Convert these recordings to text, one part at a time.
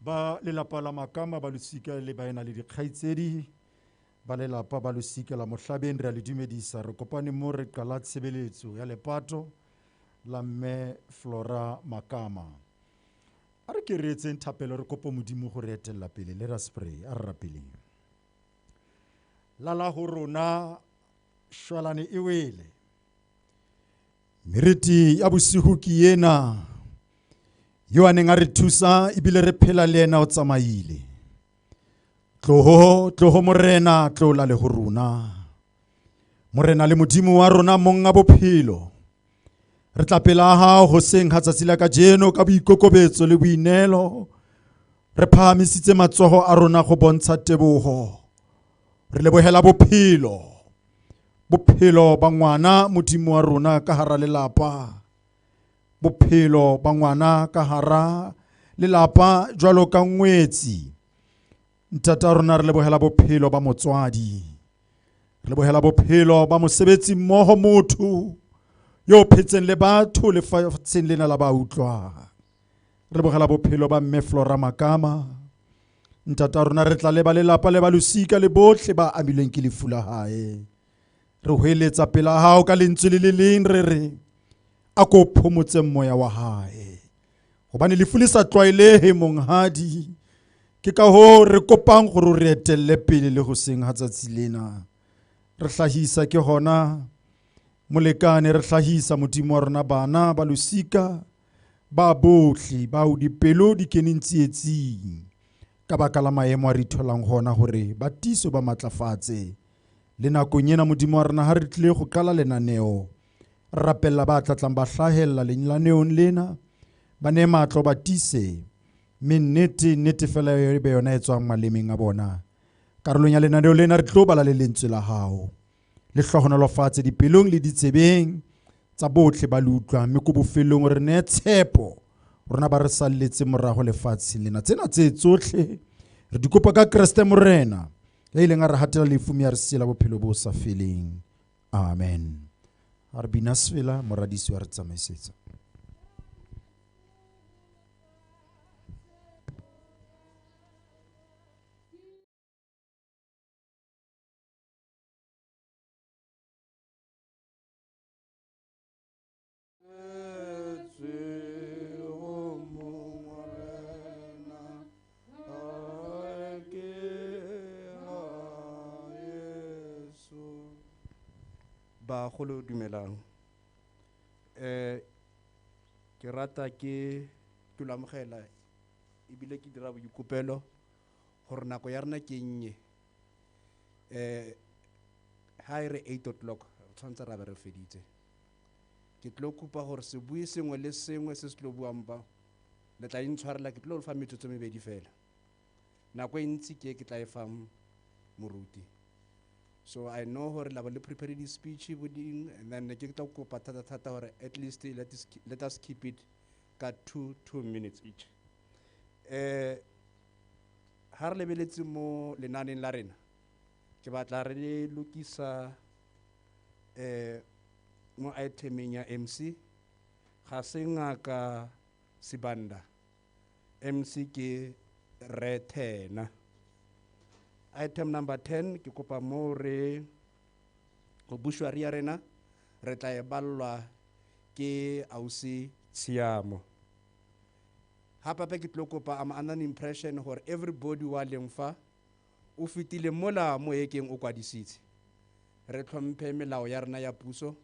ba lelapa la makama ba losika le baena le dikgaitsedi ba lelapa ba losika la mohlabeng re a le dumedisa re kopane mo re qala tshebeletso ya lepato la mme florah makama a re ke re etseng thapelo re kopa modimo go re etella pele le raspray a re rapeleng lala ho rona shwalane e wele meriti ya bosigo ke ena yo a neng a re thusa ebile re phela le ena o tsamaile tloho morena tlola le ho rona morena le modimo wa rona monga bophelo re tla pela hao hoseng ha tsatsi la kajeno ka boikokobetso le boinelo re phahamisitse matsoho a rona go bontsha tebogo re lebohela bophelo ba ngwana modimo wa rona ka hara lelapa bophelo ba ngwana ka hara lelapa jwalo ka ngwetsi ntata rona re lebohela bophelo ba motswadi re lebohela bophelo ba mosebetsi mmoho motho yo phetseng le batho lefatsheng lena la ba utlwa re lebohela bophelo ba mme florah makama ntata rona re tla leba lelapa le ba losika le bohle ba amilweng ke lefu la hae re hoeletsa pela hao ka lentswe le le leng re re a ko phomotse moya wa hae hobane lefu le sa tlwaelehe monghadi ke ka ho re kopang gore re etelle pele le hoseng ha tsatsi lena re hlahisa ke hona molekane re hlahisa modimo wa rona bana ba losika ba bohle bao dipelo di keneng tsietsing ka baka la maemo a re tholang hona hore batiso ba matlafatse le nakong ena modimo wa rona ha re tlile go qala lenaneo rapella ba tlatlang ba hlahella lenaneong lena ba ne matlo batise nnete fela e be yona e tswang malemeng a bona karolong ya lenaneo lena re tlo bala le lentswe la hao le hlohonolo fatshe dipelong le ditsebeng tsa bohle ba le utlwang mme ko bofelong re ne tshepo rona ba re salletse morago lefatshe lena tsena tse tsohle re di kopa ka Kriste morena ya ileng a re hatela lefu mme a re siela bophelo bo sa feleng amen a re bina sefela moradisi wa re tsamaisetsa Bagolo dumelang ke rata ke tulamogela ebile ke dira boikopelo gore nako ya rena ke nnye ha e re 8 o'clock tshwanetse ra be re feditse ke tlo kopa gore se bue sengwe le sengwe se se tlo buang ba le tla intshwarela ke tlo fa metsotso mebedi fela nako e ntsi ke tla e fa moruti so I know hore la ba le prepare di speech boding and then ke tla kopa thata hore at least let us keep it ka 2 minutes each ha re lebeletse mo lenaneng la rena ke batla re lokisa mo itemeng ya MC ga se ngaka Sibanda MC ke Rethena item number 10 ke kopa mo re go bushwari ya rena re tla e ballwa ke ausi Tshiamo ha papa ke tlo kopa am under impression hore everybody wa lengfa o fitile mola mo ekeng o kwadisitse re tlhomphe melao ya rena ya puso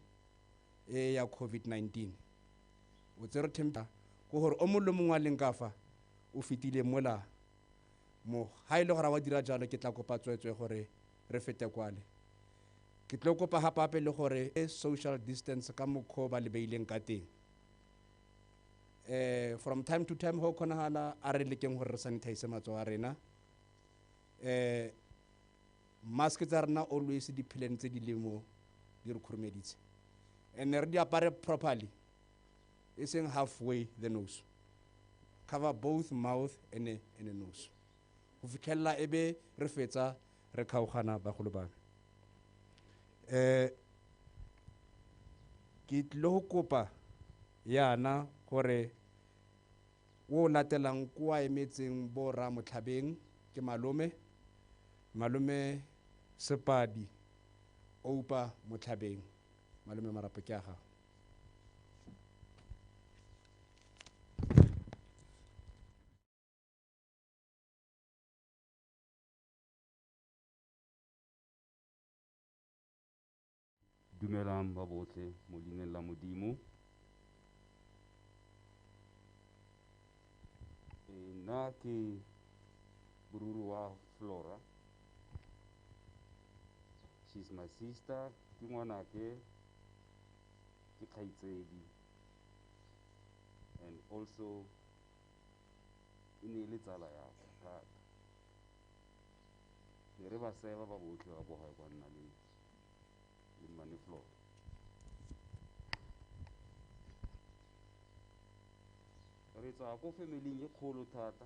ya COVID-19 o tsere tempa go hore o mollo mongwa leng ka fa o fitile mola mo ha ile gore wa dira jalo ke tla kopa tswetswe gore re fete kwale ke tlo kopa ha pape le gore social distance ka mokho ba le beileng ka teng from time to time ho kgonahala a re lekeng gore re sanitize matsoho a rena mask tsa rena always di phileng tse di lemo di re khurumeditse and re di apare properly iseng halfway the nose cover both mouth and the nose go fitlhella ebe re fetsa re khaogana bagolo ba ke tlo kopa yana gore wo latelang ko a emetseng bo ra motlhabeng ke malome Sepadi Oupa Motlhabeng. Malome marapo ke a gago. Dumelang ba bohle mo leineng la Modimo. Nna ke bururu wa Flora. She's my sister. Ke ngwanake, ke kgaitsedi. And also e ne le tsala ya ka thata. Ne re ba seba ba bohle ba boga kwa nna le mmane Flora. Re tswa ko family e kgolo thata.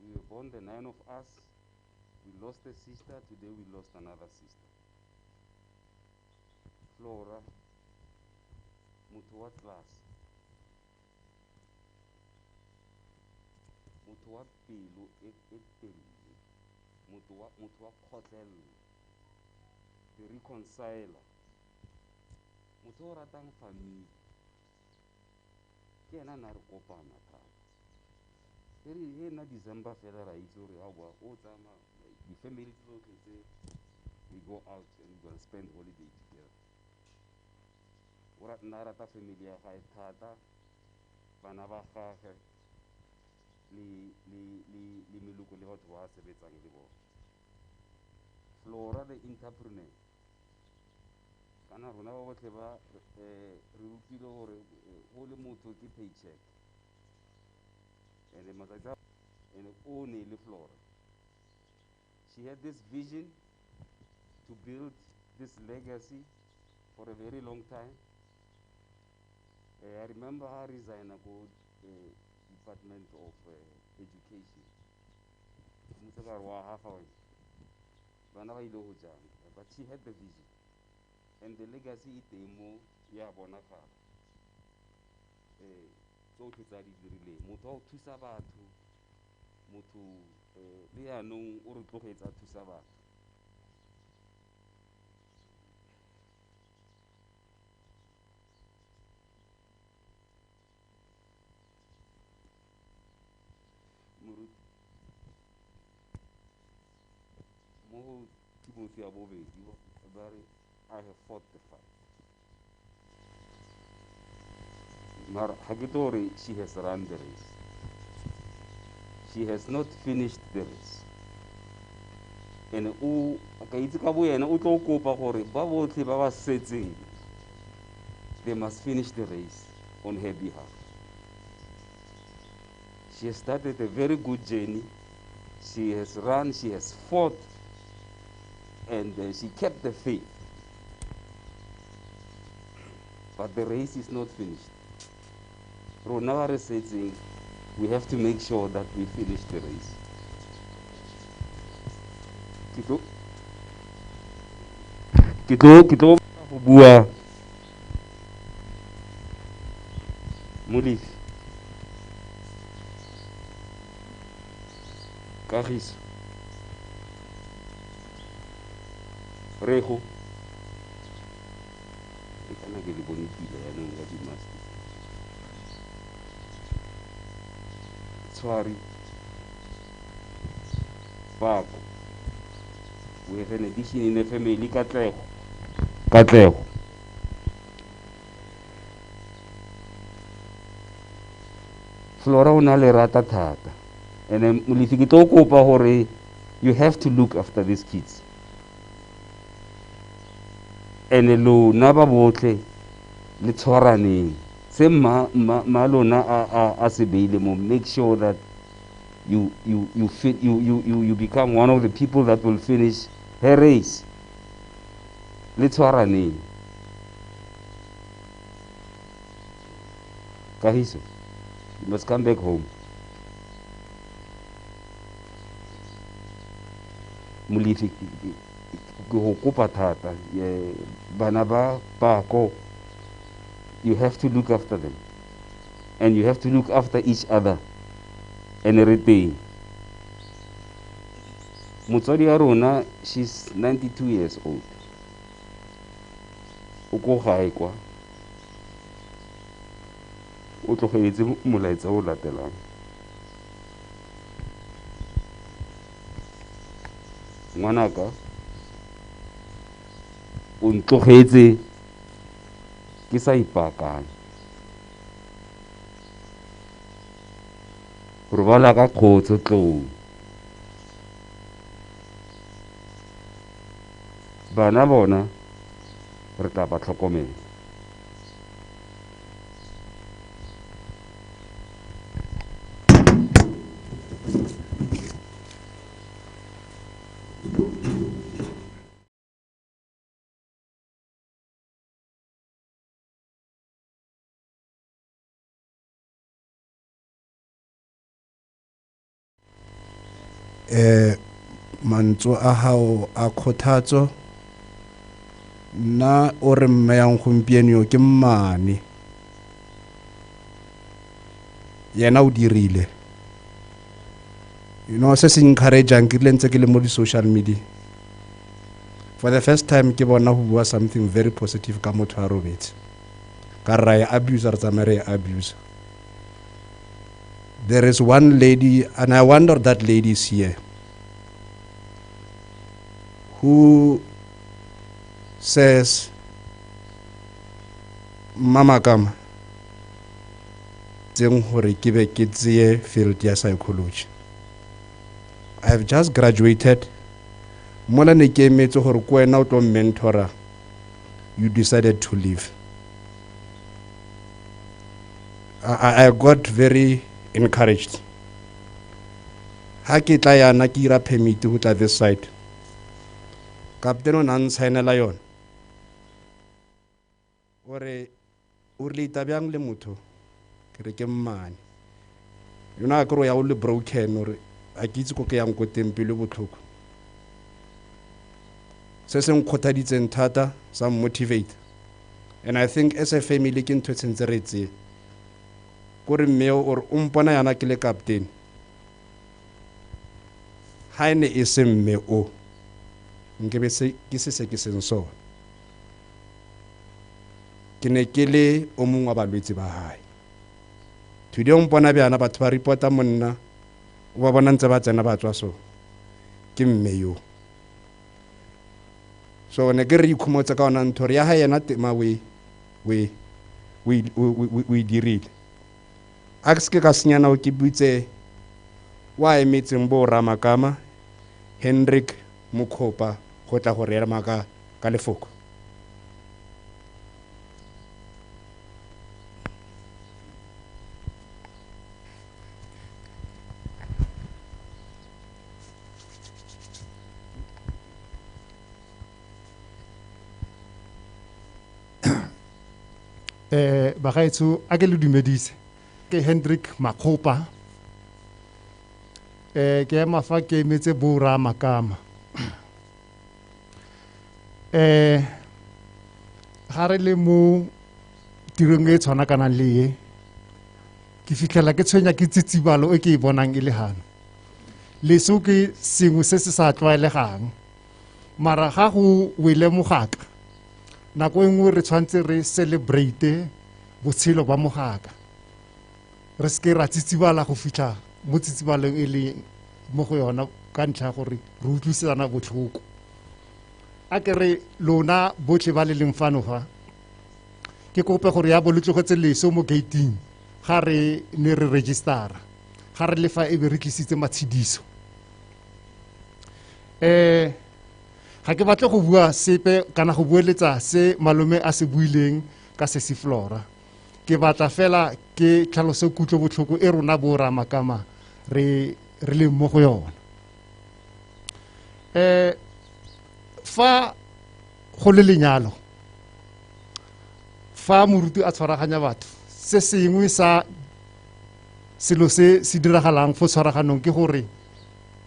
We were born the 9 of us. We lost a sister. Today we lost another sister. Flora, motho wa class, motho wa pelo e telele, motho wa kgotlello, the reconciler, motho o ratang family. Ke ena na re kopana thata. He na December fela ra itse gore a bua o tsama di family tsotlhe tse we go out and we're gonna spend holiday together. Nna rata family ya gae thata, bana ba gagwe le meloko le batho ba sebetsang le bona. Flora the entrepreneur, kana rona ba botlhe ba re utlwile gore go le motho ke paycheck. And matsatsi and o ne le Flora. She had this vision to build this legacy for a very long time. I remember her resign go Department of Education. But she had the vision. And the legacy is mo ya bonagala. Tsotlhe tsa di dirile. Motho o thusa batho. Motho le yanong o re tlogetsa thusa batho. Mo Timothy abobedi ba re I have fought the fight. Mara hagitori she has run the race. She has not finished the race. And o ka itse ka bo yena o tlo kopa gore ba botlhe ba ba setseng they must finish the race on her behalf. She has started a very good journey. She has run, she has fought, and she kept the faith. But the race is not finished. Rona is saying we have to make sure that we finish the race. Kito bua Molifi Kagiso Rego e kana ke le bonitile ya nong ya dimaster Tshwari Bako. We have an addition in the family, Katlego. Flora o na le rata thata. And then Molifi ke tlo kopa gore you have to look after these kids. And lo na ba botle le tshwaraneng. Se ma lona a se beile mo, make sure that you become one of the people that will finish her race. Le tshwaraneng. Kahiso, you must come back home. Molifi ke go kopa thata, bana ba Bako, you have to look after them. and you have to look after each other and everything. Motswadi ya rona, she's 92 years old. O ko gae kwa o tlogetse molaetsa o latelang. Ngwanaka o ntlogetse ke sa ipakanya, robala ka kgotso tlong. Bana bona re tla ba tlhokomela. Mantswe a hao a kgothatso nna o re mme yang gompieno ke mmane, yena o dirile. You know, se se encourageang ke ntse ke le mo di social media. For the first time ke bona ho bua something very positive ka motho a robetse. Ka ra ya abuse re tsamere abuse. There is one lady, and I wonder that lady is here, who says, Mama Makama, tseng hore ke be ke tseye field ya psychology. I have just graduated. Mola ne ke emetse hore ko wena o tlo mentora. You decided to leave. I got very encouraged. Ha ke tla yana ke ira permit ho tla this side. Captain o nang signela yona. Ore o le tabyang le motho ke re ke mmane. Yona ka ro ya o le broken ore a ke itse ko ke yang ko tempele botlhoko. Se se nkgothaditseng thata sa motivate. And I think as a family ke ntho tsentse re tse gore mmeo or umpona yana ke le captain. Ha ene e se mme o nkebe se ke se ke senso. Ke ne ke le o mongwe wa balwetse ba hae. Today umpona bana batho ba reporta monna o ba bona ntse ba tsena ba tswa so ke mme yo. So ne ke re ikhumotsa ka ona ntho ya ha yena tema we dirile. A ke se ka senyana o ke butse wa emetseng bo ra makama Hendrik Mokhopa go tla go re maka ka lefoko. Bagaetso a ke le dumedise ke Hendrik Mokhopa. Ke mafa ke emetse bo ra makama. Ga re le mo tirong e tshwana kana le e ke fitlhela ke tshwenya ke tsitsibalo e ke e bonang e le hano. Leso ke sengwe se se sa tlwaelegang, mara ga go wele mogaka nako e nngwe re tshwantse re celebrate botshelo ba mogaka. Re se ke ra tsitsibala go fitlha mo tsitsibaleng e le mo go yona ka ntlha gore re utlwisana botlhoko. A ke re lona botlhe ba le leng fano fa ke kope gore ya bolotlogetse leso mo gating ga re ne re registera ga re le fa e be re tlisitse matshidiso. Ga ke batle go bua sepe kana go bueletsa se malome a se buileng ka se florah. Ke batla fela ke tlhalose kutlo botlhoko e rona bo ra makama re le mo go yona. Fa go le lenyalo, fa moruti a tshwaraganya batho, se sengwe sa selo se se diragalang fo tshwaraganong ke gore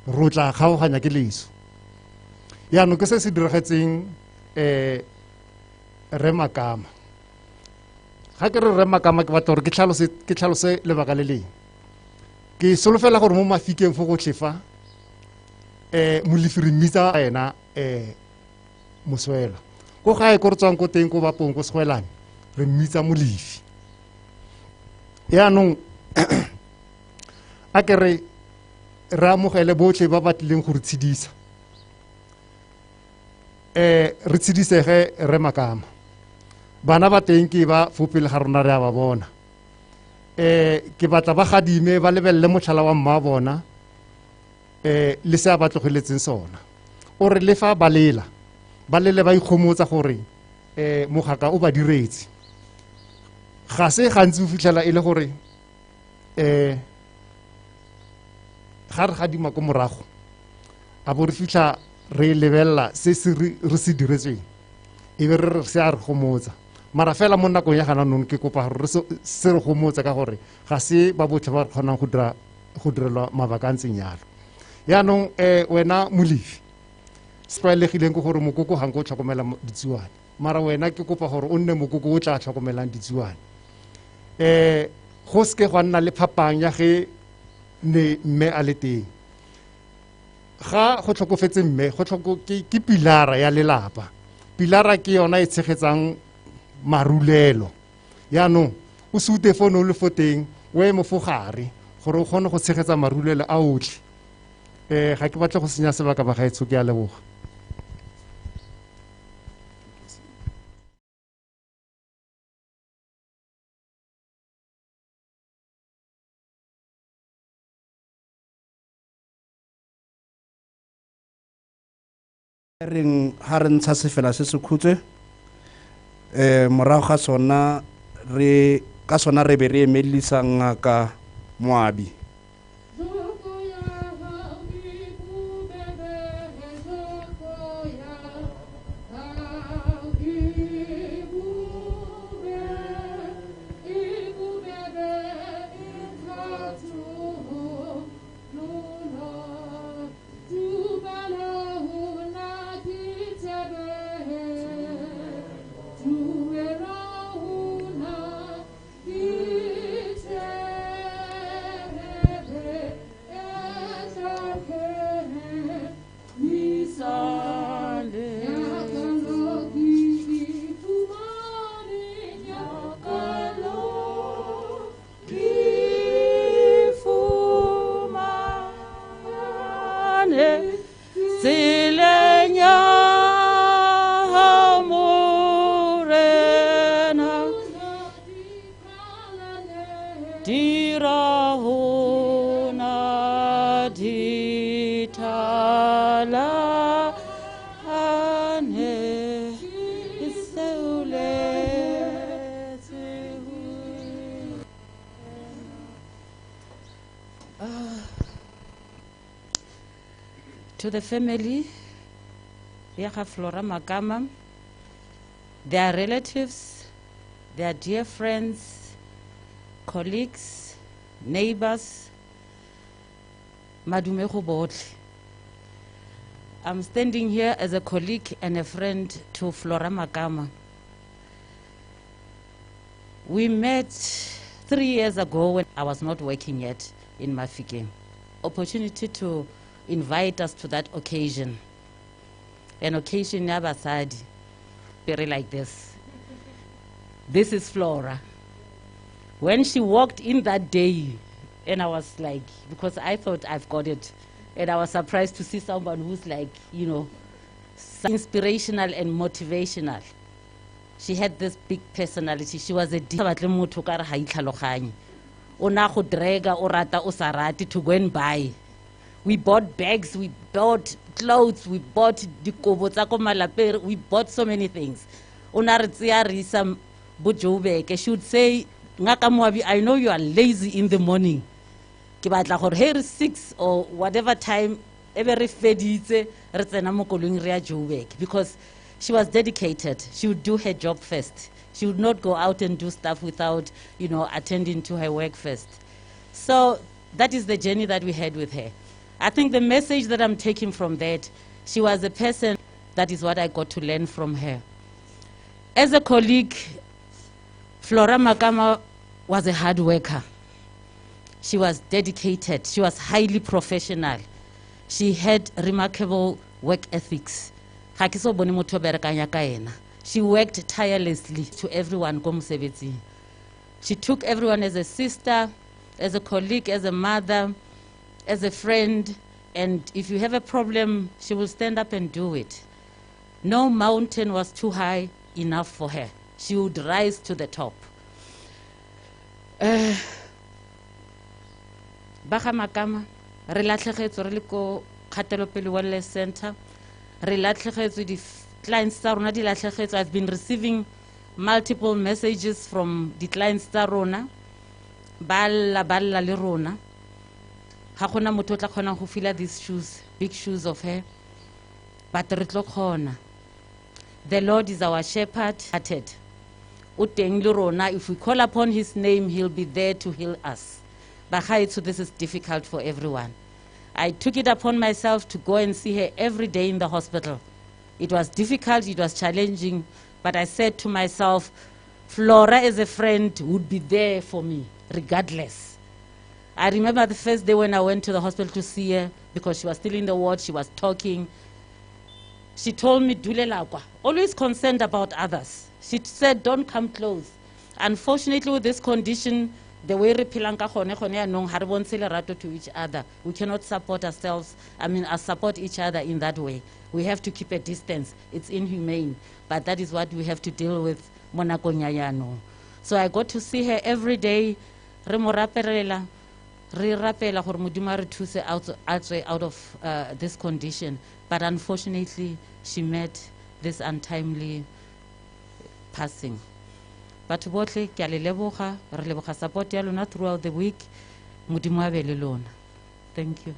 ro tla kgaoganya ke leso. Yaanong ke se se diragetseng re makama. ga ke re makama ke batla gore ke tlhalose lebaka le leng. Ke solofela gore mo Mafikeng fo gotlhe fa molefi re mmitsa ena Moswela. Ko gae ko re tswang ko teng ko Bapong ko Segwelane re mmitsa molefi. Yaanong a ke re amogele botlhe ba ba tlileng go re tshedisa. Re tshedisege re makama. Bana ba teng ke ba fo pele ga rona re a ba bona. Ke batla ba gadime ba lebelele motlhala wa mma bona le se a ba tlogeletseng sona. O re le fa ba lele ba ikgomotsa gore mogaka o ba diretse. Ga se gantsi o fitlhela e le gore ga re gadima ko morago a bo re fitlha re lebelela se re se diretsweng e be re se a re gomotsa. Mara fela mo nakong ya gana nong ke kopa gore se re gomotsa ka gore ga se ba botlhe ba re kgonang go direlwa mabaka a ntseng yalo. Yaanong wena molefi se tlwaelegileng ke gore mokoko ga nko o tlhokomela ditsuane, mara wena ke kopa gore o nne mokoko o tla tlhokomelang ditsuane. Go seke gwa nna le phapang ya ge ne mme a le teng. Ga go tlhokofetse mme ke pilara ya lelapa. Pilara ke yona e tshegetsang marulelo. Yaanong o se ute fo no le fo teng o eme fo gare gore o kgone go tshegetsa marulelo a otlhe. Ga ke batle go senya sebaka ba gaetsho, ke a leboga. Ha re ntsha sefela se se khutse morago ga sona re be re emelisa ngaka Moabi. To the family, Yaha Florah Makama, their relatives, their dear friends, colleagues, neighbors, Madumeko Bodli. I'm standing here as a colleague and a friend to Florah Makama. We met 3 years ago when I was not working yet in Mafikeng. Opportunity to invite us to that occasion. An occasion never sad, very like this. This is Florah. When she walked in that day, and I was like, because I thought I've got it, and I was surprised to see someone who's like, you know, inspirational and motivational. She had this big personality. She was a to go and buy. We bought bags, we bought clothes, we bought we bought so many things. She would say, I know you are lazy in the morning. Here is 6 or whatever time, because she was dedicated. She would do her job first. She would not go out and do stuff without, you know, attending to her work first. So that is the journey that we had with her. I think the message that I'm taking from that, she was a person, that is what I got to learn from her. As a colleague, Florah Makama was a hard worker. She was dedicated. She was highly professional. She had remarkable work ethics. Ga ke so bone motho o berekanya ka ena. She worked tirelessly to everyone ko mosebetsing. She took everyone as a sister, as a colleague, as a mother, as a friend, and if you have a problem, she will stand up and do it. No mountain was too high enough for her. She would rise to the top. Baga makama, re latlhegetswe re le ko Kgatelopele Wellness Center. Re latlhegetswe di clients tsa rona di latlhegetswe. I've been receiving multiple messages from the clients tsa rona. Ba lla le rona. Ga gona motho o tla kgonang go fila these shoes, big shoes of her. But re tlo kgona. The Lord is our shepherd. O teng le rona. If we call upon his name, he'll be there to heal us. So this is difficult for everyone. I took it upon myself to go and see her every day in the hospital. It was difficult, it was challenging, but I said to myself, Florah as a friend would be there for me, regardless. I remember the first day when I went to the hospital to see her, because she was still in the ward, she was talking. She told me, Dulelakwa, always concerned about others. She said, don't come close. Unfortunately, with this condition, the way re phelang ka gone yaanong ha re bontshe lerato to each other. We cannot support ourselves, support each other in that way. We have to keep a distance. It's inhumane, but that is what we have to deal with mo nakong ya yaanong. So I got to see her every day. Re mo rapelela, re rapela gore Modimo a re thuse out of this condition. But unfortunately, she met this untimely passing. Batho botlhe ke a le leboga, re leboga support ya lona throughout the week. Modimo a be le lona. Thank you.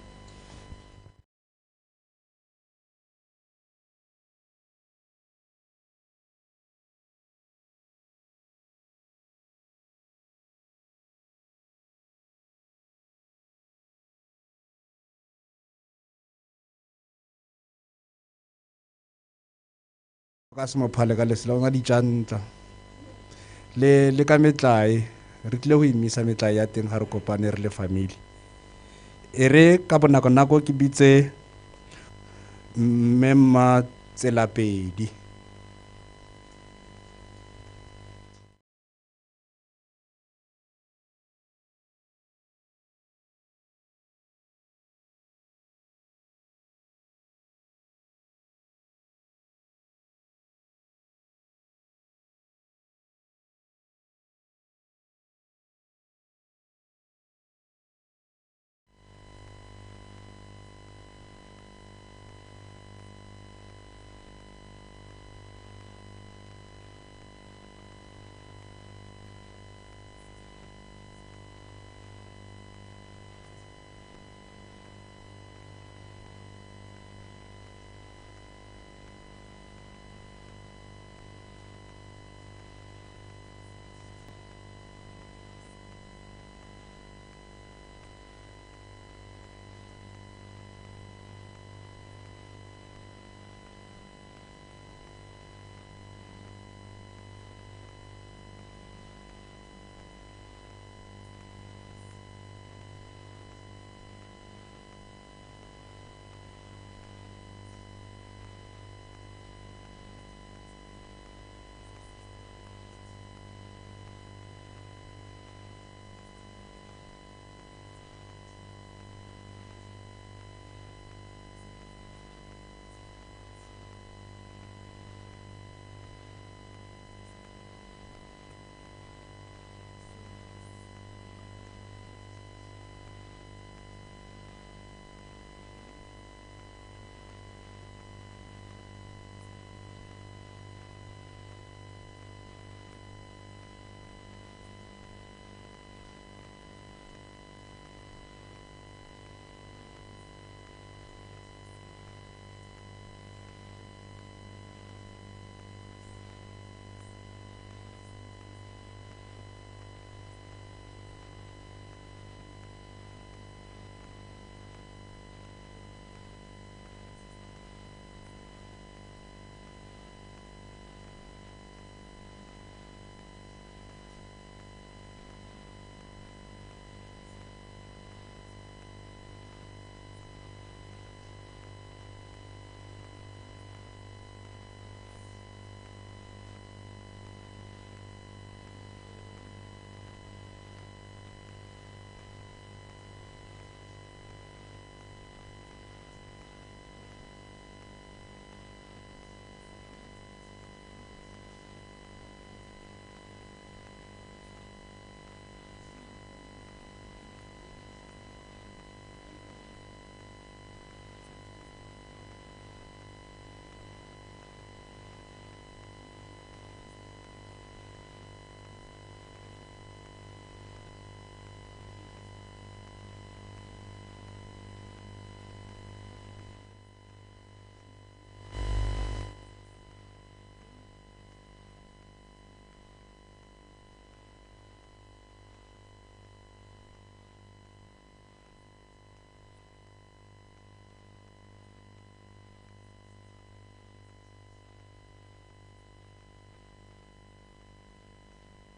Ka se mo phale ka lesela o nga ditjantla le ka metlae re tlile go imisa metlae ya teng ga re kopane re le family e re ka bonako ke bitse mmasenaba.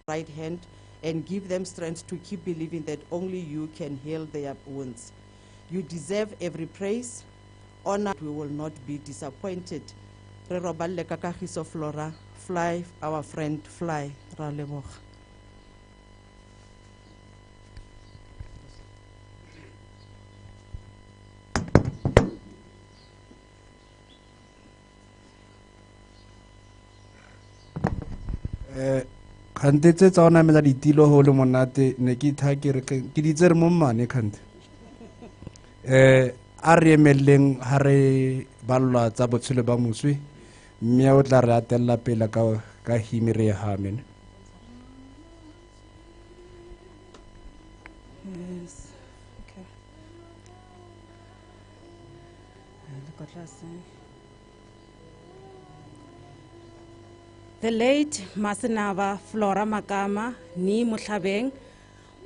right hand and give them strength to keep believing that only you can heal their wounds. You deserve every praise, honor. We will not be disappointed. Re roballe ka kagiso Flora, fly, our friend, fly. Ra leboga. Kante tse tsa ona mela ditilo ho le monate ne ke itha ke re ke di tsere mo mmane kante. A re emelleng ha re ballwa tsa botshelo ba moswe mme o tla re atella pele ka himi re hamen. Yes. Okay. The late mmasenaba Florah Makama ni Mohlabeng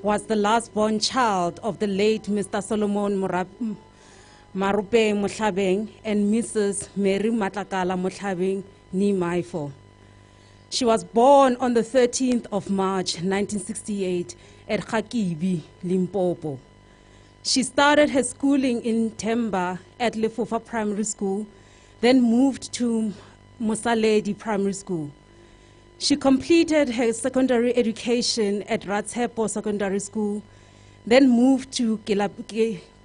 was the last born child of the late Mr. Solomon Marupeng Mohlabeng and Mrs. Mary Matlakala Mohlabeng ni Maifo. She was born on the 13th of March 1968 at Khakibi, Limpopo. She started her schooling in Temba at Lefufa Primary School, then moved to Musaledi Primary School. She completed her secondary education at Ratshepo Secondary School, then moved to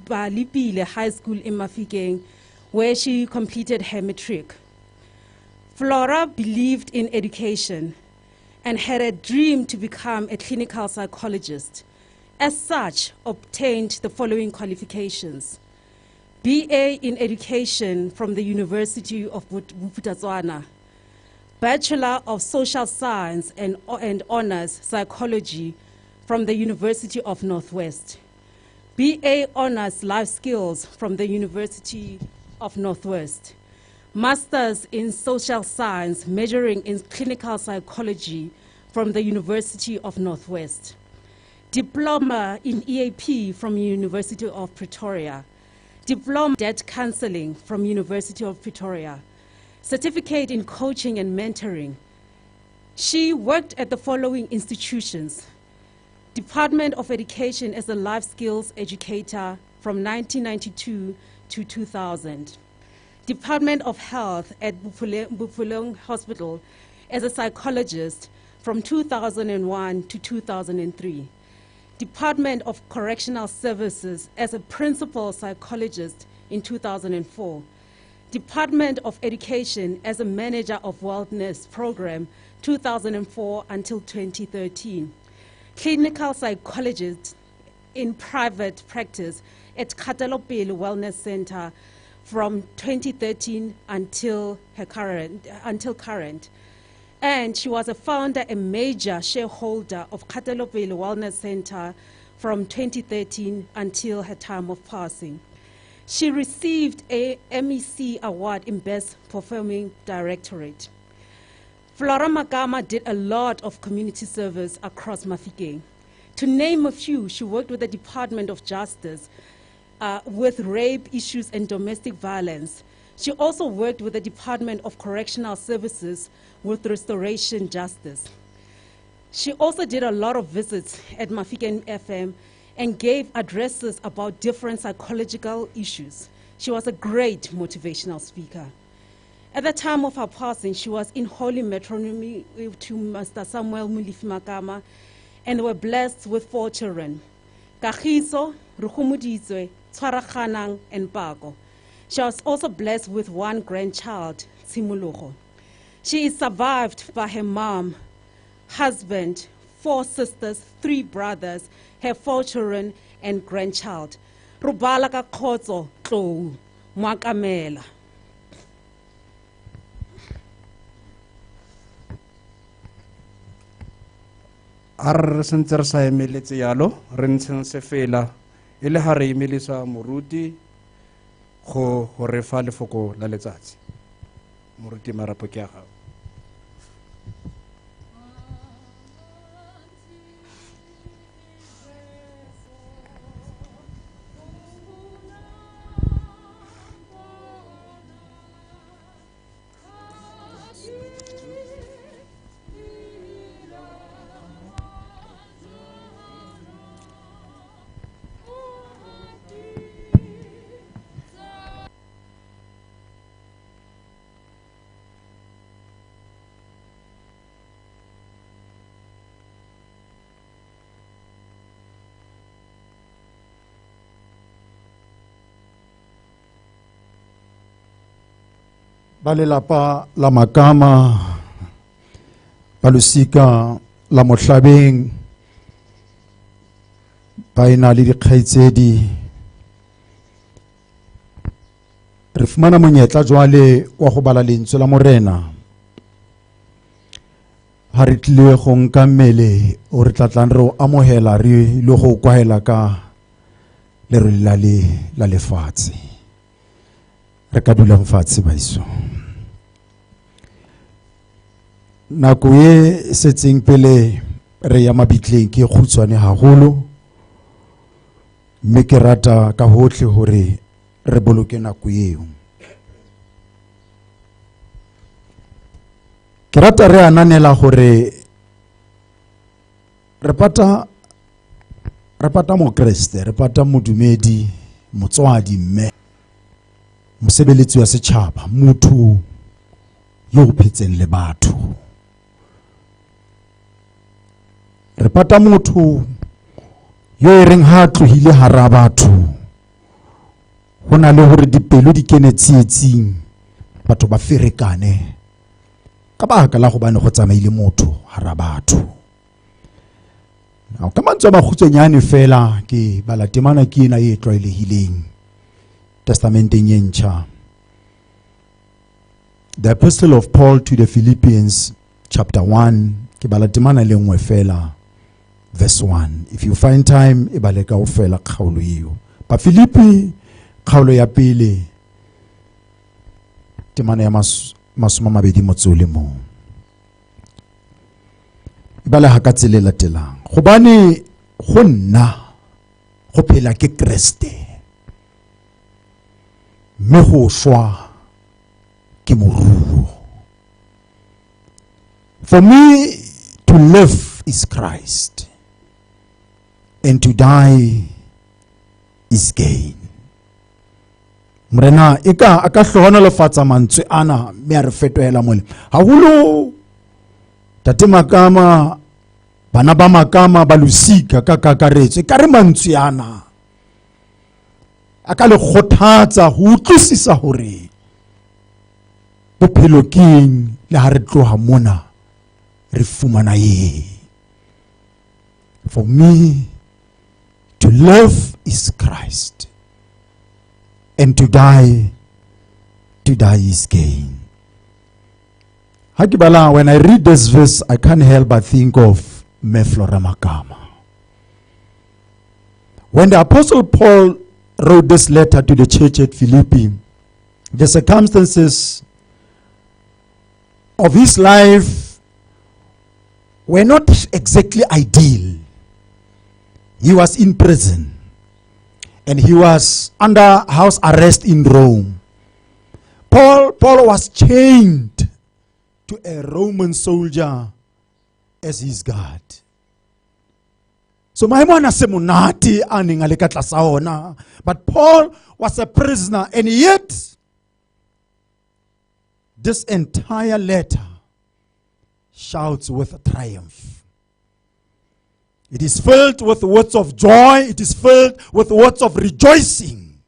Balipile High School in Mafikeng, where she completed her matric. Flora believed in education and had a dream to become a clinical psychologist. As such, obtained the following qualifications: BA in Education from the University of Bophuthatswana, Bachelor of Social Science and Honors Psychology from the University of Northwest, BA Honors Life Skills from the University of Northwest, Masters in Social Science majoring in Clinical Psychology from the University of Northwest, Diploma in EAP from University of Pretoria, Diploma in Debt Counseling from University of Pretoria, Certificate in Coaching and Mentoring. She worked at the following institutions: Department of Education as a Life Skills Educator from 1992 to 2000, Department of Health at Bufulong Hospital as a psychologist from 2001 to 2003, Department of Correctional Services as a principal psychologist in 2004, Department of Education as a manager of wellness program 2004 until 2013, clinical psychologist in private practice at Katelopele Wellness Center from 2013 until current. And she was a founder and major shareholder of Katelopele Wellness Center from 2013 until her time of passing. She received a MEC award in Best Performing Directorate. Florah Makama did a lot of community service across Mafikeng. To name a few, she worked with the Department of Justice with rape issues and domestic violence. She also worked with the Department of Correctional Services with restoration justice. She also did a lot of visits at Mafikeng FM and gave addresses about different psychological issues. She was a great motivational speaker. At the time of her passing, she was in holy matrimony to Master Samuel Mulifi Makama, and were blessed with 4 children: Kagiso, Rukhumudizwe, Tshwaraghanang, and Pako. She was also blessed with 1 grandchild, Tshimologo. She is survived by her mom, husband, 4 sisters, 3 brothers, her 4 children, and grandchild. Rubala ka khotso tlou, Mwakamela. Ar sentse re sa emeletse yalo re ntsheng se fela e le ha re emelisa moruti go re fa lefoko la letsatsi. Moruti Marapo ke a gago. Balelapa la makama, balosika la mohlabeng, ba ena le dikgaitsedi. Re fumana monyetla jwale wa go bala lentswe la morena. Ha re tlile go nka mmele o re tlatlang re o amohela re le go kwahela ka lerole la lefatshe. Re ka dula fatshe baiso. Nako e setseng pele re ya mabitleng ke kgutshwane haholo, mme ke rata ka hohle hore re boloke nako eo. Ke rata re ananela hore re pata mokreste, re pata modumedi, motswadi, mme mosebeletsi wa setjhaba, motho yo phetseng le batho. Re pata motho yo e reng ha tlohile hara batho hona le hore dipelo di kene tsietsing, batho ba ferekane ka baka la go bane go tsamaile motho hara batho. Ka mantswe a makgutshwanyane fela ke bala temana ke ena e tlwaelehileng testamenteng e ntjha. The Epistle of Paul to the Philippians, chapter 1, ke bala temana le nngwe fela, verse 1. If you find time, e bale ka ofela kgaolo eo. Ba Filipi kgaolo ya pele, temana ya masoma mabedi motso le mong. E bale ha ka tsela e latelang. Gobane go nna go phela ke Kriste, mme go shwa ke moruo. For me to live is Christ, and to die is gain. Morena eka aka hlona lefatsa mantswe ana me re fetohela mole haholo. Tate makama, bana ba makama ba losika ka kakaretso ka re mantswe ana aka le kgothatsa ho utlwisisa hore bophelo keng le ha re tloha mona re fumana ye. For me to live is Christ, and to die is gain. Hakibala, when I read this verse, I can't help but think of florah makama. When the Apostle Paul wrote this letter to the church at Philippi, the circumstances of his life were not exactly ideal. He was in prison, and he was under house arrest in Rome. Paul was chained to a Roman soldier as his guard. So my man se monate aning ale ka tlasa ona, but Paul was a prisoner, and yet this entire letter shouts with triumph. It is filled with words of joy. It is filled with words of rejoicing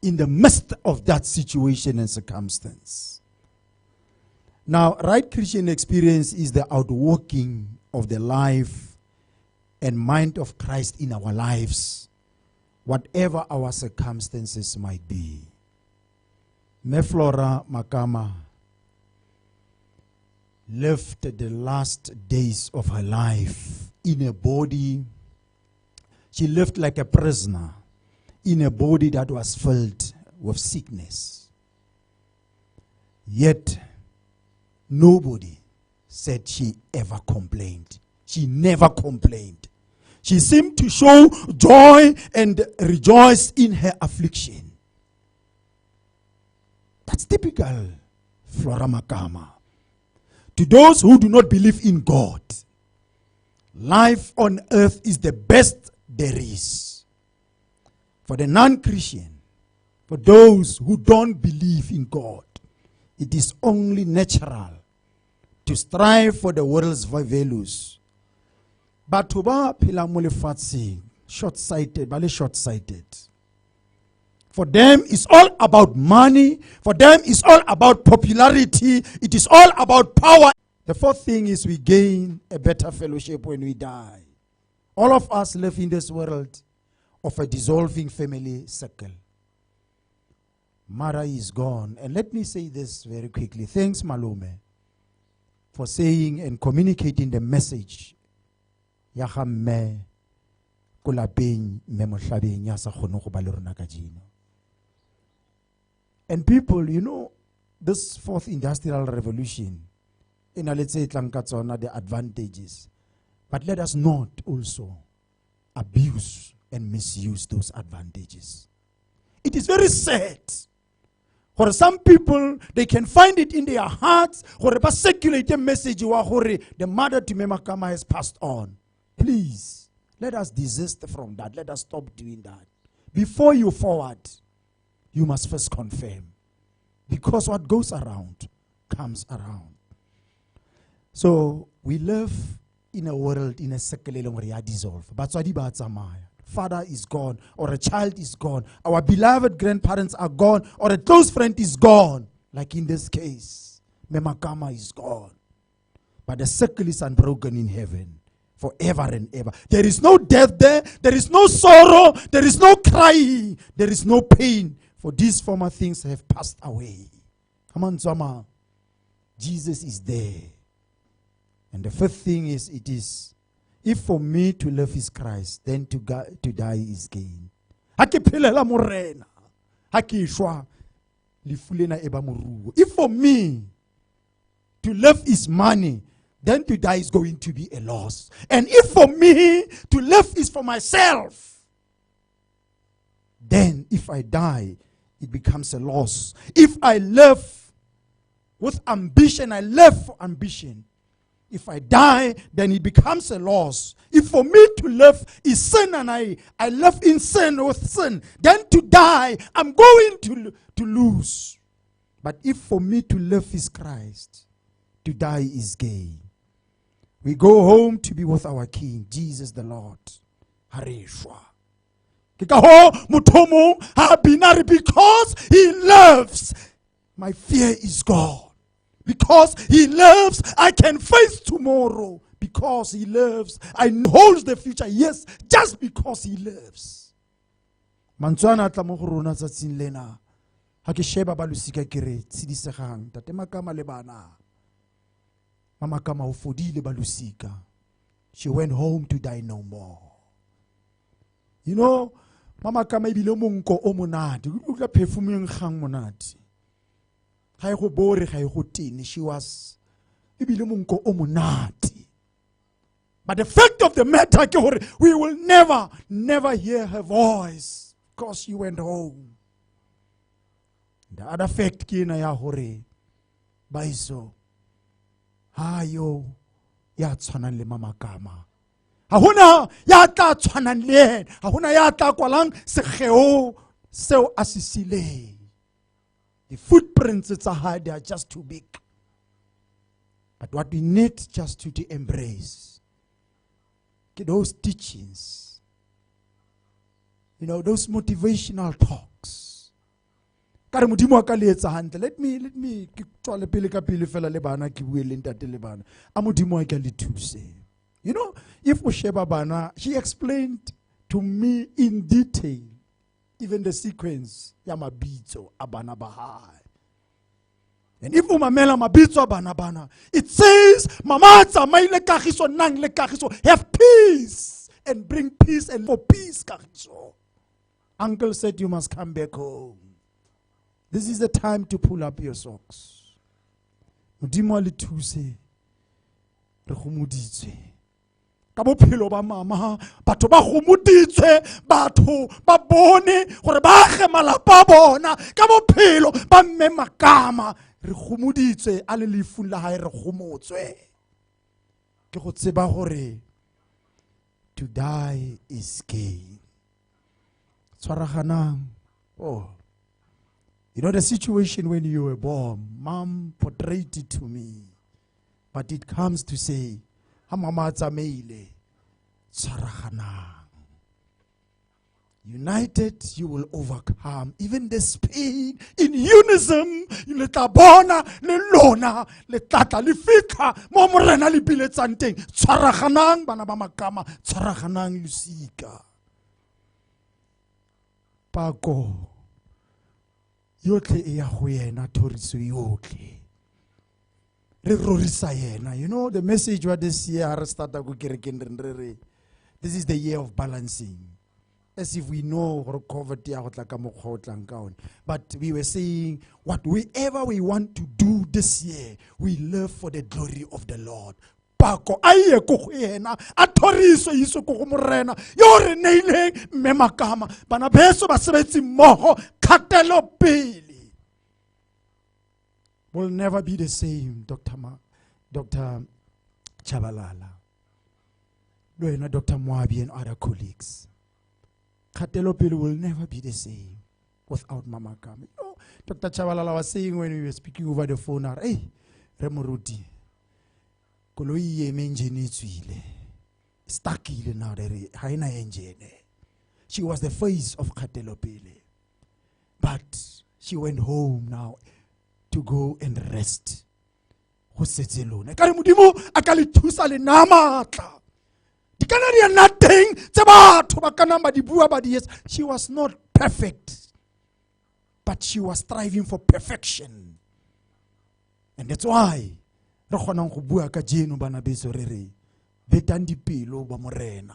in the midst of that situation and circumstance. Now, right Christian experience is the outworking of the life and mind of Christ in our lives, whatever our circumstances might be. Florah Makama lived the last days of her life in a body. She lived like a prisoner in a body that was filled with sickness. Yet nobody said she ever complained. She never complained. She seemed to show joy and rejoice in her affliction. That's typical florah makama. To those who do not believe in God, life on earth is the best there is. For the non-Christian, for those who don't believe in God, it is only natural to strive for the world's values. But to ba phela mo lefatsheng, short-sighted, ba le short-sighted. For them, it's all about money. For them, it's all about popularity. It is all about power. The fourth thing is we gain a better fellowship when we die. All of us live in this world of a dissolving family circle. Mara is gone. And let me say this very quickly. Thanks, Malume, for saying and communicating the message. And people, you know, this fourth industrial revolution, let's say the advantages, but let us not also abuse and misuse those advantages. It is very sad. For some people, they can find it in their hearts, or a circulate a message, the mother to makama has passed on. Please, let us desist from that. Let us stop doing that. Before you forward, you must first confirm. Because what goes around, comes around. So, we live in a world, in a circle where we are dissolved. But father is gone, or a child is gone, our beloved grandparents are gone, or a close friend is gone. Like in this case, makama is gone. But the circle is unbroken in heaven, forever and ever. There is no death there, there is no sorrow, there is no crying, there is no pain, for these former things have passed away. Come on, Zama. Jesus is there. And the fifth thing is, it is, if for me to live is Christ, then to die is gain. If for me to live is money, then to die is going to be a loss. And if for me to live is for myself, then if I die, it becomes a loss. If I live with ambition, I live for ambition. If I die, then it becomes a loss. If for me to live is sin and I live in sin with sin, then to die, I'm going to lose. But if for me to live is Christ, to die is gain. We go home to be with our King, Jesus the Lord. Hareshwa. Because he loves, my fear is gone. Because he lives, I can face tomorrow. Because he lives, I hold the future. Yes, just because he lives. Mantswana tlamogorona tsatsing lena. Ha ke sheba ba losika kere tsidisegang tate makama le bana. Mama kama o fodile ba losika. She went home to die no more. You know, mama kama ibile monko o monate. O tla perfume ngang monate. She was but the fact of the matter, we will never hear her voice because she went home. The other fact, Baiso, hayo ya tshwana le mama kama. Hahuna ya tla tshwana le, hahuna ya tla kwalang sekgeo seo asisile. The footprints it's hard, they are just too big. But what we need just to embrace, those teachings, you know, those motivational talks. Let me you know, if Usheba Bana, she explained to me in detail even the sequence ya mabitso abana bahai. And if umamela mabitso abana bana, it says mamatsa maile kagiso nang le kagiso, have peace and bring peace and for peace kagiso. Uncle said you must come back home. This is the time to pull up your socks. Modimo le thuse re gomoditswe. Ka bophelo ba mama batho ba gomoditswe batho ba bone gore ba ge malapa bona ka bophelo ba mme makama re gomoditswe a le lefu la hae re gomotswe ke go tseba gore to die is gain. Tshwaraganang. Oh, you know the situation when you were born, mom portrayed it to me, but it comes to say ha mama tsamaile tshwaraganang. United, you will overcome. Even this pain, in unison, le tla bona le lona le tlatla le fitlha mo morena le biletsang teng. Tshwaraganang bana ba makama, tshwaraganang losika. Pako yotlhe e ya go yena, thoriso yotlhe re rorisa yena. You know the message what this year re starta go kerekeng re re, this is the year of balancing. As if we know but we were saying whatever we want to do this year, we live for the glory of the Lord. Pako aye ko yena a thoriso iso ko morena yo re neileng mme makama bana beso ba sebetsi mmogo kgatelo pele. Will never be the same, Dr. Chabalala, Dr. Moabi and other colleagues. Katelopil will never be the same without Mama Kami. Oh, Dr. Chabalala was saying when we were speaking over the phone, hey, Remoruti, Koloi ye menjini tswile. Stakile now there, haina engine. She was the face of Katelopile. But she went home now to go and rest. Ho setse lona. Ka re modimo a ka le thusa le namatla. She was not perfect, but she was striving for perfection. And that's why re kgonang go bua ka jeno bana beso re re betang dipelo ba morena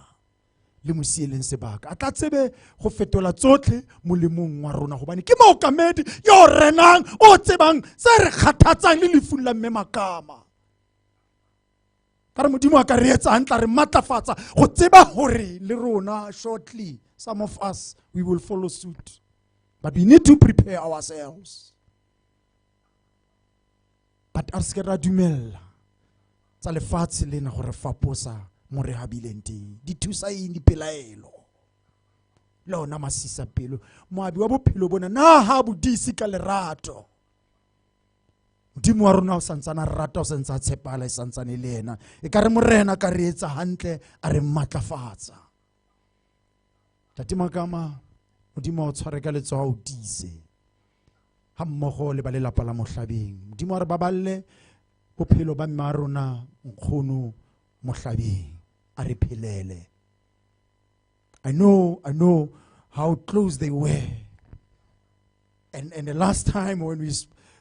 le mosieleng sebaka a tla tsebe go fetola tsotlhe molemong wa rona gobane ke mookamedi yo renang o tsebang se re kgathatsang le lefung la mme makama. Shortly, some of us, we will follow suit. But we need to prepare ourselves. But arskera dumela tsa lefatshe lena gore faposa mo re habileng teng di thusa eng dipelaelo lona masisa pelo moabi wa bophelo bona na ha bodisi ka lerato. Modimo wa rona o santsana rata o santsa tshepala e santsane le ena e ka re morena ka re etsa hantle a re matlafatsa. Tate makama modimo o tshware ka letsoa o tise ha mmogo le ba lelapa la mohlabeng. Modimo a re baballe bophelo ba mme rona nkgono mohlabeng a re phelele. I know how close they were, and the last time when we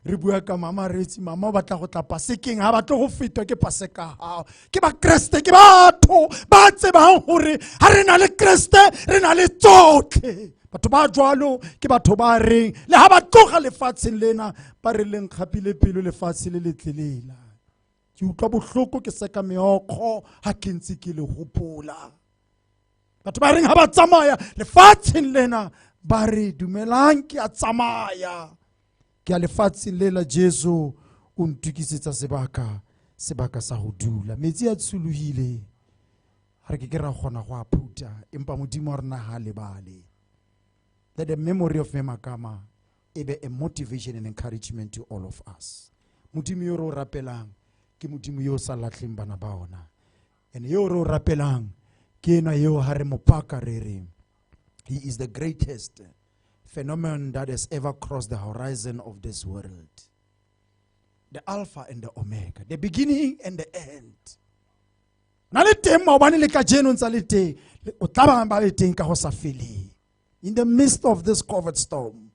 re bua ka mama re itse mama ba tla go tla pasekeng ha ba tlo go fetwa ke paseka ha ke ba kriste ke batho ba tsebang hore ha re na le kriste re na le tsotlhe. Batho ba jwalo ke batho ba reng le ha ba tloga lefatsheng lena ba re leng khapile pelo lefatshe le letlelela. Ke utlwa bohloko ke seka meokgo ha ke ntse ke le hopola. Batho ba reng ha ba tsamaya lefatsheng lena ba re dumelang ke a tsamaya ke a lefatsheng lela Jesu o ntukisetsa sebaka sa ho dula. Metsi a tshulohile ha re ke ra kgona go a phuta empa modimo wa rena ha lebale. That the memory of Makama be a motivation and encouragement to all of us. Modimo yo ro rapelang ke modimo yo sa latlheng bana ba ona. And yo ro rapelang ke ena yo ha re mopaka re re he is the greatest phenomenon that has ever crossed the horizon of this world. The Alpha and the Omega, the beginning and the end. In the midst of this COVID storm,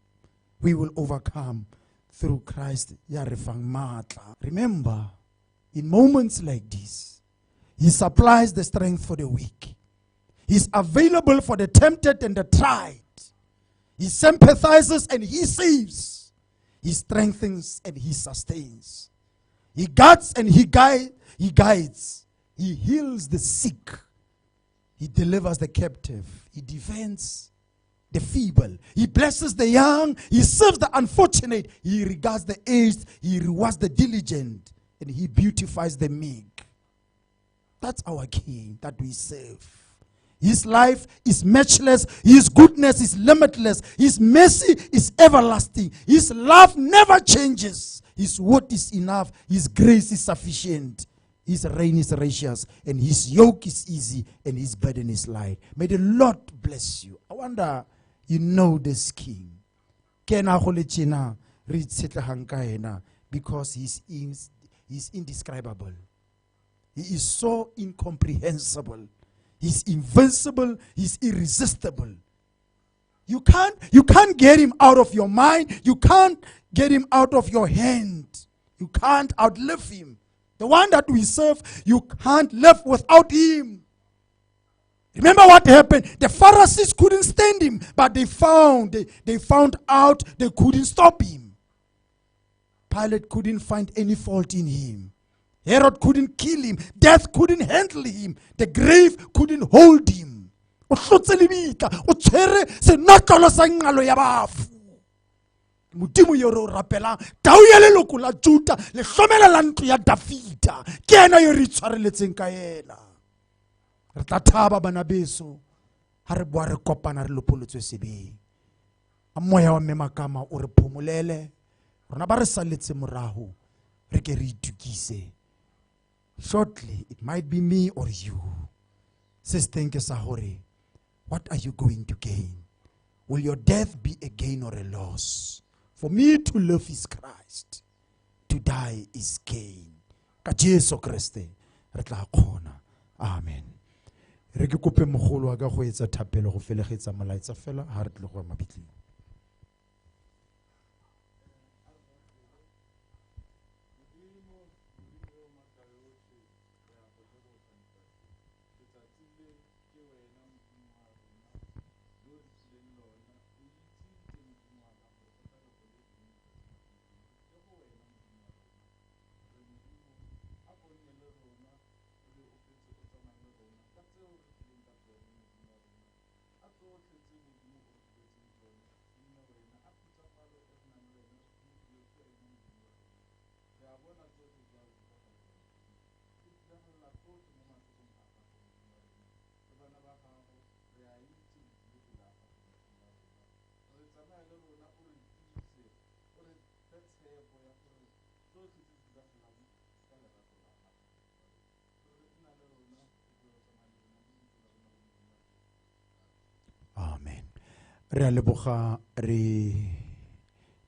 we will overcome through Christ. Remember, in moments like this, he supplies the strength for the weak. He's available for the tempted and the tried. He sympathizes and he saves. He strengthens and he sustains. He guards and he guides. He heals the sick. He delivers the captive. He defends the feeble. He blesses the young. He serves the unfortunate. He regards the aged. He rewards the diligent. And he beautifies the meek. That's our King that we serve. His life is matchless. His goodness is limitless. His mercy is everlasting. His love never changes. His word is enough. His grace is sufficient. His reign is righteous, and his yoke is easy, and his burden is light. May the Lord bless you. I wonder, you know this king. Because he's indescribable. He is so incomprehensible. He's invincible. He's irresistible. You can't get him out of your mind. You can't get him out of your hand. You can't outlive him. The one that we serve, you can't live without him. Remember what happened? The Pharisees couldn't stand him, but they found out they couldn't stop him. Pilate couldn't find any fault in him. Herod couldn't kill him. Death couldn't handle him. The grave couldn't hold him. O hlotse lebitla, o tshwere senotlolo sa nqalo ya bafu. Modimo yo re o rapelang, tau ya leloko la Juda, le hlomela la ntlo ya Dafita, ke ena yo re itshwareletseng ka ena. Re tla thaba bana beso, ha re boa re kopana re lopolotswe sebeng. A moya wa mme Makama o re phomolele, rona ba re saletse morago, re ke re itukise. Shortly, it might be me or you. Sister Sahori, what are you going to gain? Will your death be a gain or a loss? For me to live is Christ. To die is gain. Ka Jesu Kriste, re tla kgona. Amen. Re ke kope mogolo wa ka go etsa thapelo go felegetsa molaetsa fela ha re tle go mabitleng. Amen. Re a leboga re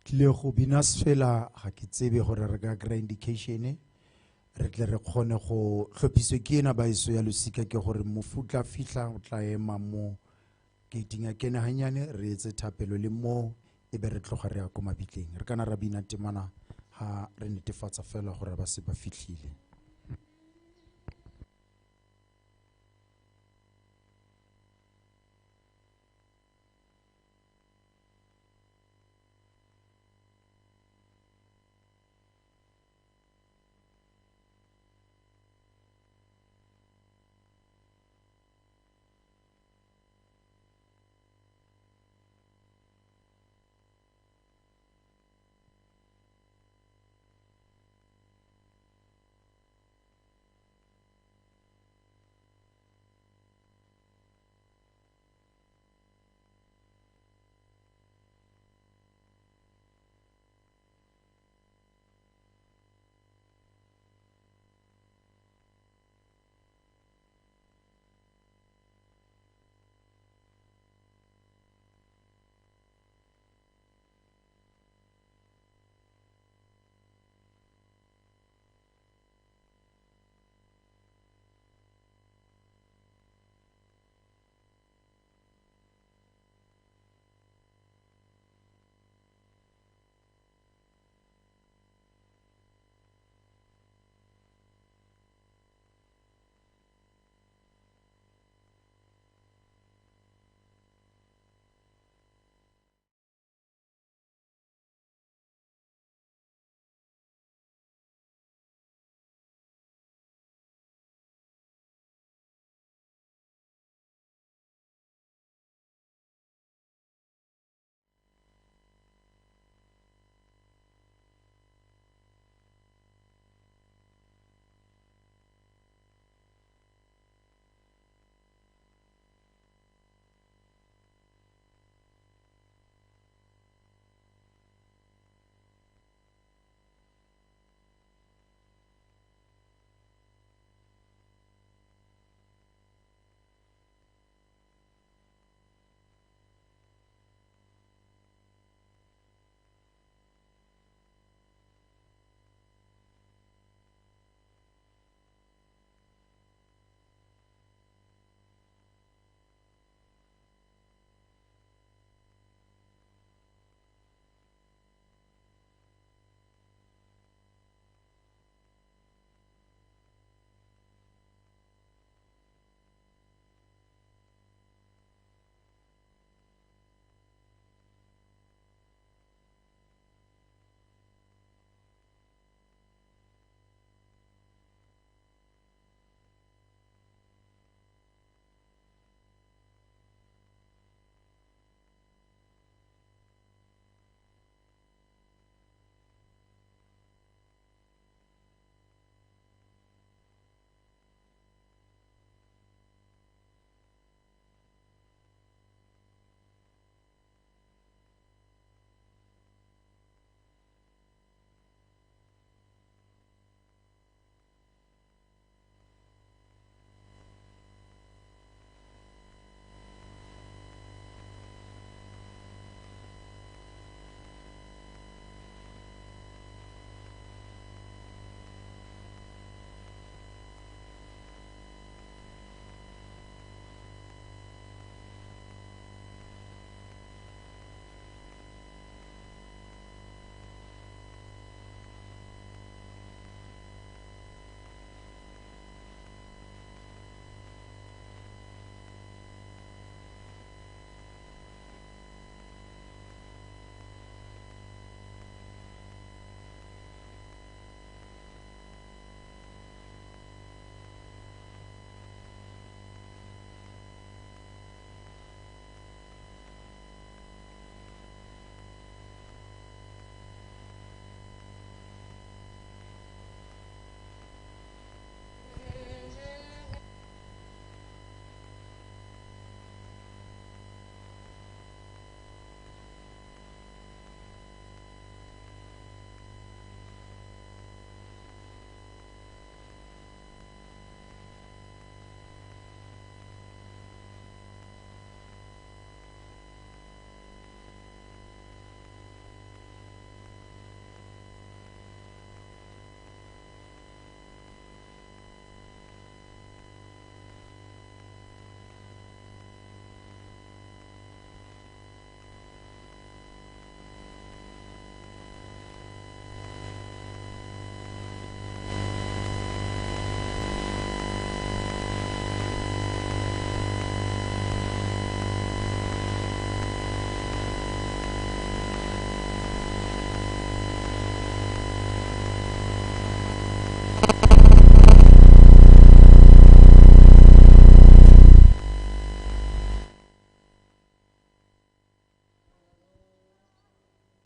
tlile go binas fela ga ke tsebe gore re ka kry indication re tle re kgone go tlhophiswe ke ena ba iso ya losika ke gore mofutla fihla o tla ema mo gating a kene hanyane re etse thapelo le mo e be re tloga re ya ko mabitleng re kana ra bina temana ha re netefatsa fela gore ba se ba fihlile.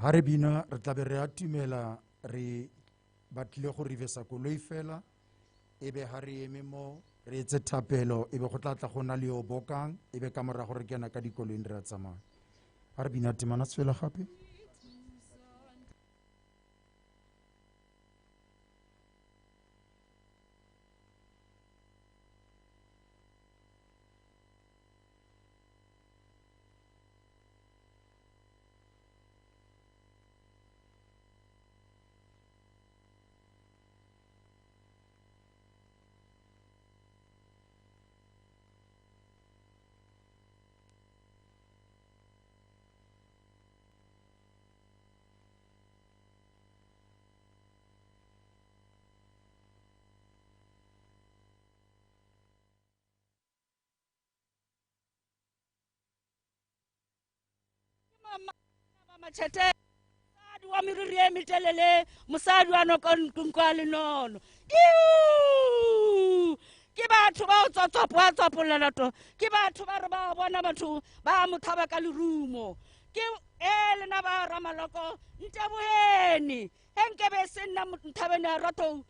ha re bina re tla be re atumela re batlile go reversa koloi fela ebe ha re eme mo re etse thapelo ebe go tla tla go na le yo bokang ebe ka morago re kena ka dikoloing re a tsamaya ha re bina temana se fela gape. Machete musadi wa miriri e metelele musadi wa nokonkwa le nono ke batho ba tsotsopolela to ke batho ba re ba bona batho ba mothaba ka lerumo ke lena ba ramaloko nteboheni henkebe se nna mothabane a rato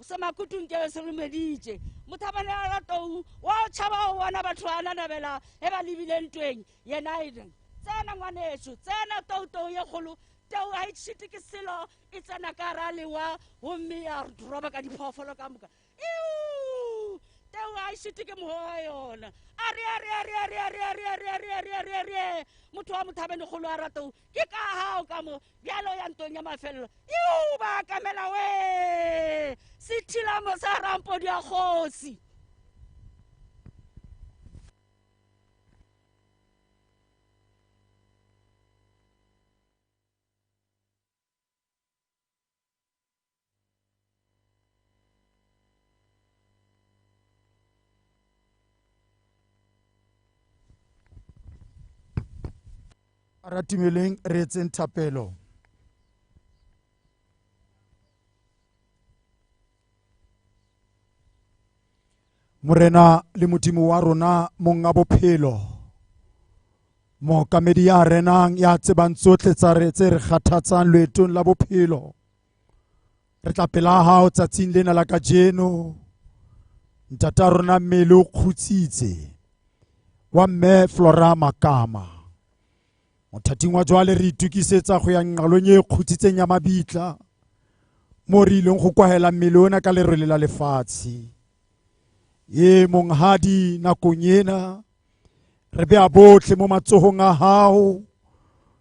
semakutung ke se remeditse mothabane a rato wa tshaba o bona batho a nanabela e ba lebileng tweng yena iden tsena ngwaneso tsena toutou ye kgolo teo a itshite ke selo e tsena ka ra lewa gomme ya roba ka diphoofolo ka moka teo a itshite ke mohoa yona are motho wa mothabane kgolo a ratou ke ka hao ka mo bjalo ya ntong ya mafelelo ba kamela we sethilamo sa rampo dia kgosi Aratimeleng re etseng thapelo. Morena le modimo wa rona monga bophelo mookamedi ya renang ya tsebang tsohle tsa re tse re kgathatsang loetong la bophelo re tla pela hao tsatsing lena la kajeno ntata rona mmele o kgutsitse wa mme Florah Makama mothating wa jwale re itukisetsa go ya nqalong e kgutsitseng ya mabitla mo re ileng go kwahela mmele ona ka lerole la lefatshe ye monghadi nakong ena re bea botlhe mo matsohong a hao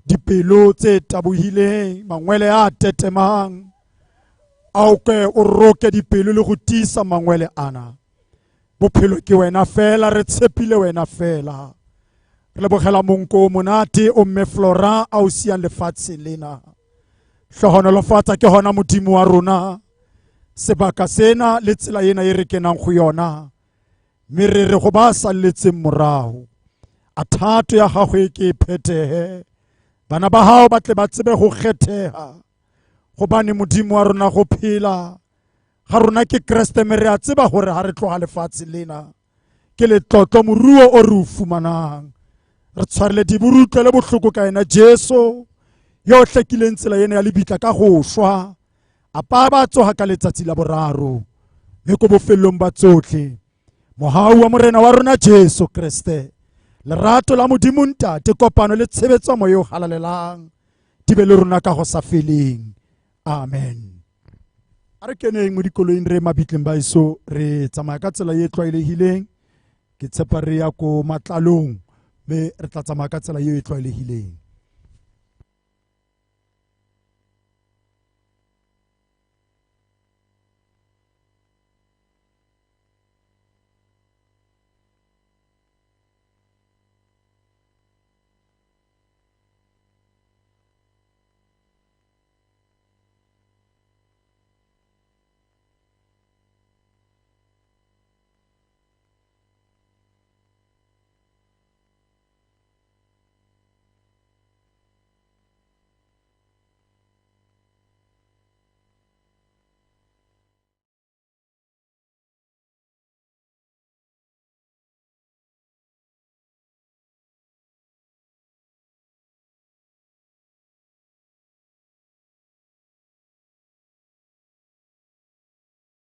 dipelo tse tabohileng mangwele a tetemang a o ke o roke dipelo le go tisa mangwele ana bophelo ke wena fela re tshepile wena fela re lebogela monko monate o mme Florah a o siang lefatsheng lena hlohonolofatsa ke hona modimo wa rona sebaka sena le tsela ena e re kenang go yona mme re re go ba salletseng morago a thato ya gago e ke phethehe bana ba hao ba tle ba tsebe go kgetheha gobane modimo wa rona go phela ga rona ke Kreste mme re a tseba gore ha re tloga lefatshe lena ke letlotlo moruo o re o fumanang re tshwarele diburutlwe le bohloko ka ena Jesu yo hlekileng tsela ena ya lebitla ka go shwa a pa ba tsoga ka letsatsi la boraro mme ko bofellong ba tsotlhe mohau wa morena wa rona Jesu Kriste lerato la modimo ntate kopano le tshebetso moya o halalelang di be le rona ka go sa feleng amen. A re keneng mo dikoloing re mabitleng ba iso re tsamaya ka tsela e tlwaelehileng ke tshepa re ya ko matlalong mme re tla tsamaya ka tsela e tlwaelehileng.